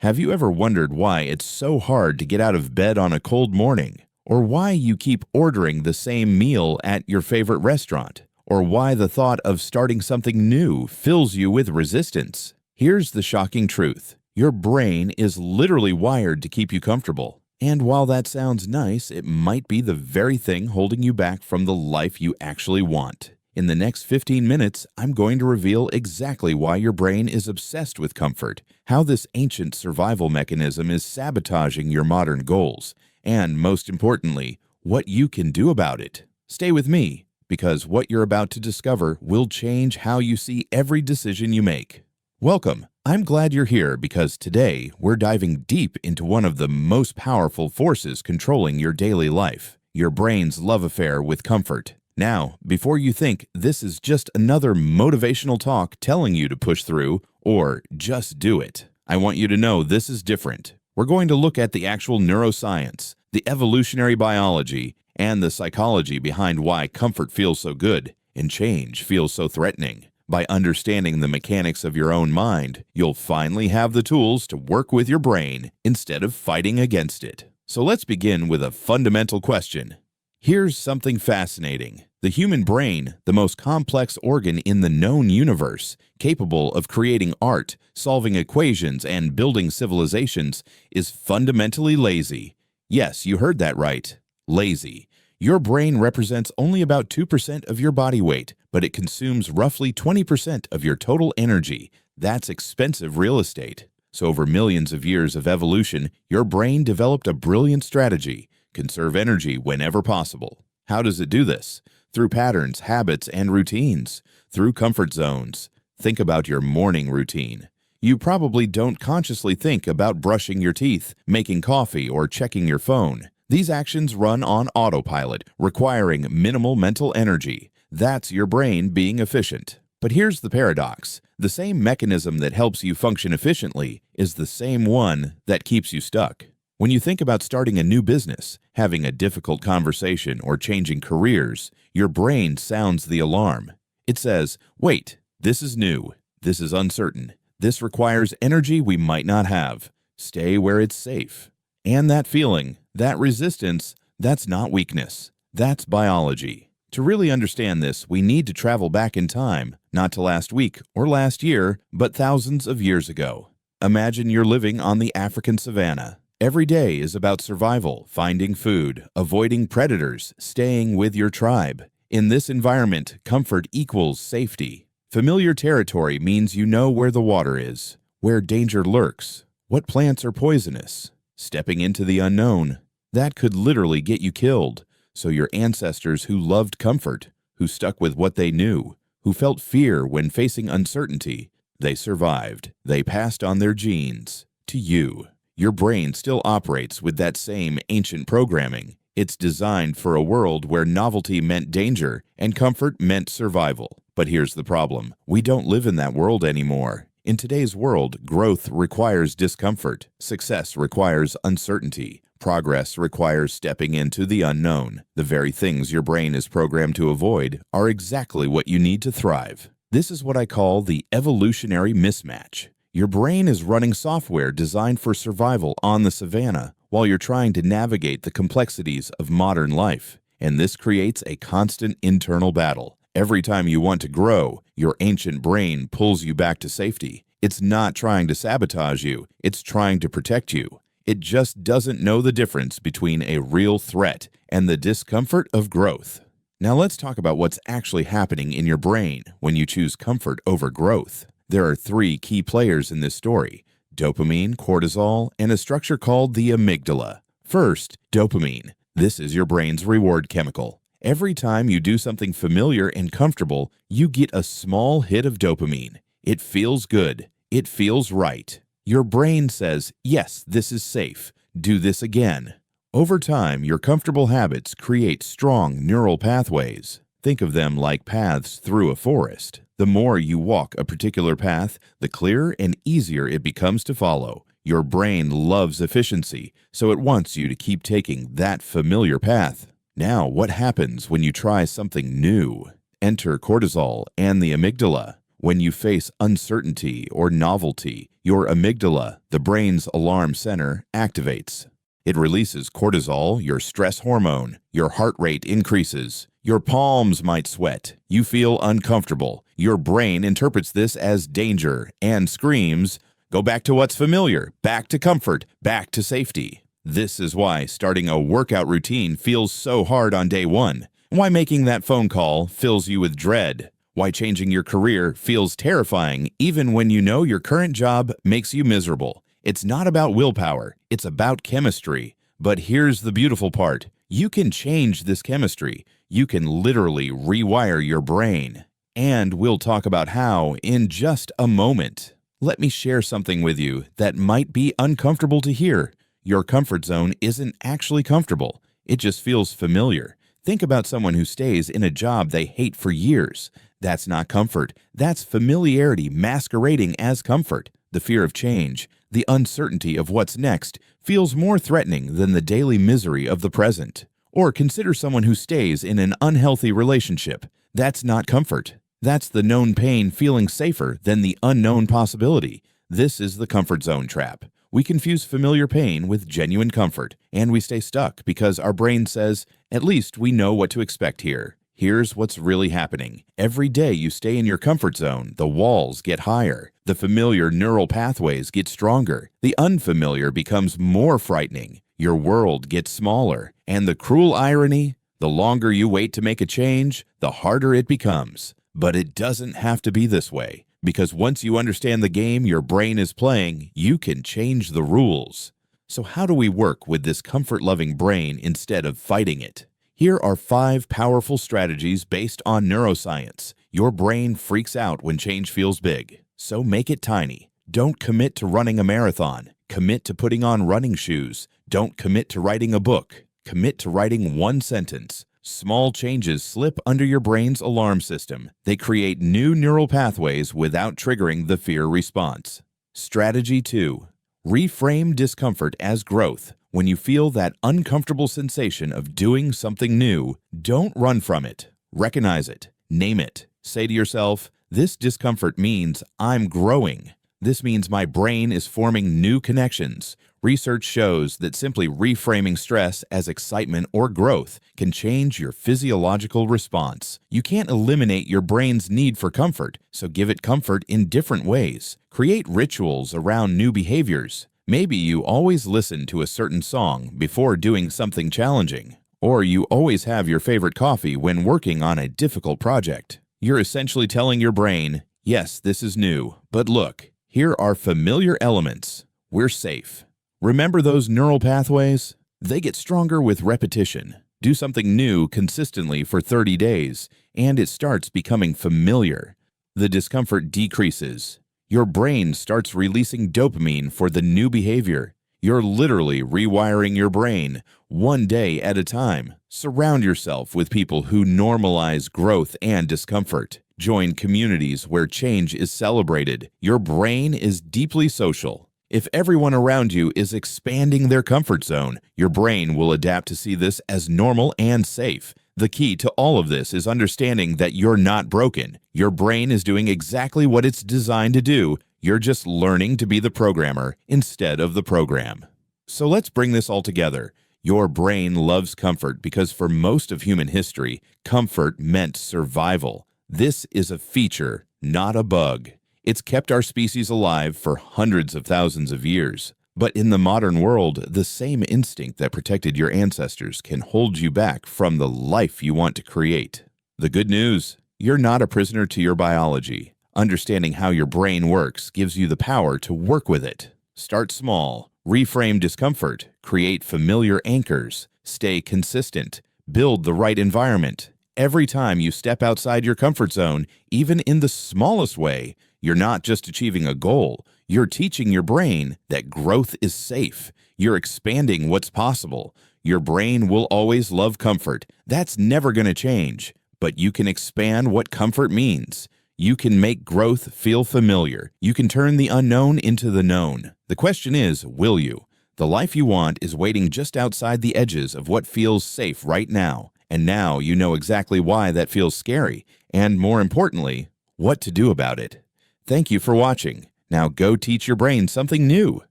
Have you ever wondered why it's so hard to get out of bed on a cold morning? Or why you keep ordering the same meal at your favorite restaurant? Or why the thought of starting something new fills you with resistance? Here's the shocking truth. Your brain is literally wired to keep you comfortable. And while that sounds nice, it might be the very thing holding you back from the life you actually want. In the next 15 minutes, I'm going to reveal exactly why your brain is obsessed with comfort, how this ancient survival mechanism is sabotaging your modern goals, and most importantly, what you can do about it. Stay with me, because what you're about to discover will change how you see every decision you make. Welcome. I'm glad you're here because today we're diving deep into one of the most powerful forces controlling your daily life, your brain's love affair with comfort. Now, before you think this is just another motivational talk telling you to push through or just do it, I want you to know this is different. We're going to look at the actual neuroscience, the evolutionary biology, and the psychology behind why comfort feels so good and change feels so threatening. By understanding the mechanics of your own mind, you'll finally have the tools to work with your brain instead of fighting against it. So let's begin with a fundamental question. Here's something fascinating. The human brain, the most complex organ in the known universe, capable of creating art, solving equations, and building civilizations, is fundamentally lazy. Yes, you heard that right. Lazy. Your brain represents only about 2% of your body weight, but it consumes roughly 20% of your total energy. That's expensive real estate. So over millions of years of evolution, your brain developed a brilliant strategy: conserve energy whenever possible. How does it do this? Through patterns, habits, and routines. Through comfort zones. Think about your morning routine. You probably don't consciously think about brushing your teeth, making coffee, or checking your phone. These actions run on autopilot, requiring minimal mental energy. That's your brain being efficient. But here's the paradox. The same mechanism that helps you function efficiently is the same one that keeps you stuck. When you think about starting a new business, having a difficult conversation, or changing careers, your brain sounds the alarm. It says, wait, this is new, this is uncertain, this requires energy we might not have. Stay where it's safe. And that feeling, that resistance, that's not weakness. That's biology. To really understand this, we need to travel back in time, not to last week or last year, but thousands of years ago. Imagine you're living on the African savanna. Every day is about survival, finding food, avoiding predators, staying with your tribe. In this environment, comfort equals safety. Familiar territory means you know where the water is, where danger lurks, what plants are poisonous. Stepping into the unknown, that could literally get you killed. So your ancestors who loved comfort, who stuck with what they knew, who felt fear when facing uncertainty, they survived. They passed on their genes to you. Your brain still operates with that same ancient programming. It's designed for a world where novelty meant danger and comfort meant survival. But here's the problem. We don't live in that world anymore. In today's world, growth requires discomfort. Success requires uncertainty. Progress requires stepping into the unknown. The very things your brain is programmed to avoid are exactly what you need to thrive. This is what I call the evolutionary mismatch. Your brain is running software designed for survival on the savanna while you're trying to navigate the complexities of modern life. And this creates a constant internal battle. Every time you want to grow, your ancient brain pulls you back to safety. It's not trying to sabotage you, it's trying to protect you. It just doesn't know the difference between a real threat and the discomfort of growth. Now let's talk about what's actually happening in your brain when you choose comfort over growth. There are three key players in this story: dopamine, cortisol, and a structure called the amygdala. First, dopamine. This is your brain's reward chemical. Every time you do something familiar and comfortable, you get a small hit of dopamine. It feels good. It feels right. Your brain says, yes, this is safe. Do this again. Over time, your comfortable habits create strong neural pathways. Think of them like paths through a forest. The more you walk a particular path, the clearer and easier it becomes to follow. Your brain loves efficiency, so it wants you to keep taking that familiar path. Now, what happens when you try something new? Enter cortisol and the amygdala. When you face uncertainty or novelty, your amygdala, the brain's alarm center, activates. It releases cortisol, your stress hormone. Your heart rate increases. Your palms might sweat. You feel uncomfortable. Your brain interprets this as danger and screams, "Go back to what's familiar, back to comfort, back to safety." This is why starting a workout routine feels so hard on day one. Why making that phone call fills you with dread. Why changing your career feels terrifying even when you know your current job makes you miserable. It's not about willpower, it's about chemistry. But here's the beautiful part. You can change this chemistry. You can literally rewire your brain. And we'll talk about how in just a moment. Let me share something with you that might be uncomfortable to hear. Your comfort zone isn't actually comfortable. It just feels familiar. Think about someone who stays in a job they hate for years. That's not comfort. That's familiarity masquerading as comfort. The fear of change, the uncertainty of what's next, feels more threatening than the daily misery of the present. Or consider someone who stays in an unhealthy relationship. That's not comfort. That's the known pain feeling safer than the unknown possibility. This is the comfort zone trap. We confuse familiar pain with genuine comfort, and we stay stuck because our brain says, "At least we know what to expect here." Here's what's really happening. Every day you stay in your comfort zone, the walls get higher. The familiar neural pathways get stronger. The unfamiliar becomes more frightening. Your world gets smaller. And the cruel irony, the longer you wait to make a change, the harder it becomes. But it doesn't have to be this way. Because once you understand the game your brain is playing, you can change the rules. So how do we work with this comfort-loving brain instead of fighting it? Here are 5 powerful strategies based on neuroscience. Your brain freaks out when change feels big. So make it tiny. Don't commit to running a marathon. Commit to putting on running shoes. Don't commit to writing a book. Commit to writing 1 sentence. Small changes slip under your brain's alarm system. They create new neural pathways without triggering the fear response. Strategy 2. Reframe discomfort as growth. When you feel that uncomfortable sensation of doing something new, don't run from it. Recognize it. Name it. Say to yourself, "This discomfort means I'm growing. This means my brain is forming new connections." Research shows that simply reframing stress as excitement or growth can change your physiological response. You can't eliminate your brain's need for comfort, so give it comfort in different ways. Create rituals around new behaviors. Maybe you always listen to a certain song before doing something challenging, or you always have your favorite coffee when working on a difficult project. You're essentially telling your brain, "Yes, this is new, but look, here are familiar elements. We're safe." Remember those neural pathways? They get stronger with repetition. Do something new consistently for 30 days, and it starts becoming familiar. The discomfort decreases. Your brain starts releasing dopamine for the new behavior. You're literally rewiring your brain, 1 day at a time. Surround yourself with people who normalize growth and discomfort. Join communities where change is celebrated. Your brain is deeply social. If everyone around you is expanding their comfort zone, your brain will adapt to see this as normal and safe. The key to all of this is understanding that you're not broken. Your brain is doing exactly what it's designed to do. You're just learning to be the programmer instead of the program. So let's bring this all together. Your brain loves comfort because for most of human history, comfort meant survival. This is a feature, not a bug. It's kept our species alive for hundreds of thousands of years. But in the modern world, the same instinct that protected your ancestors can hold you back from the life you want to create. The good news, you're not a prisoner to your biology. Understanding how your brain works gives you the power to work with it. Start small, reframe discomfort, create familiar anchors, stay consistent, build the right environment. Every time you step outside your comfort zone, even in the smallest way, you're not just achieving a goal, you're teaching your brain that growth is safe. You're expanding what's possible. Your brain will always love comfort. That's never going to change. But you can expand what comfort means. You can make growth feel familiar. You can turn the unknown into the known. The question is, will you? The life you want is waiting just outside the edges of what feels safe right now. And now you know exactly why that feels scary. And more importantly, what to do about it. Thank you for watching. Now go teach your brain something new.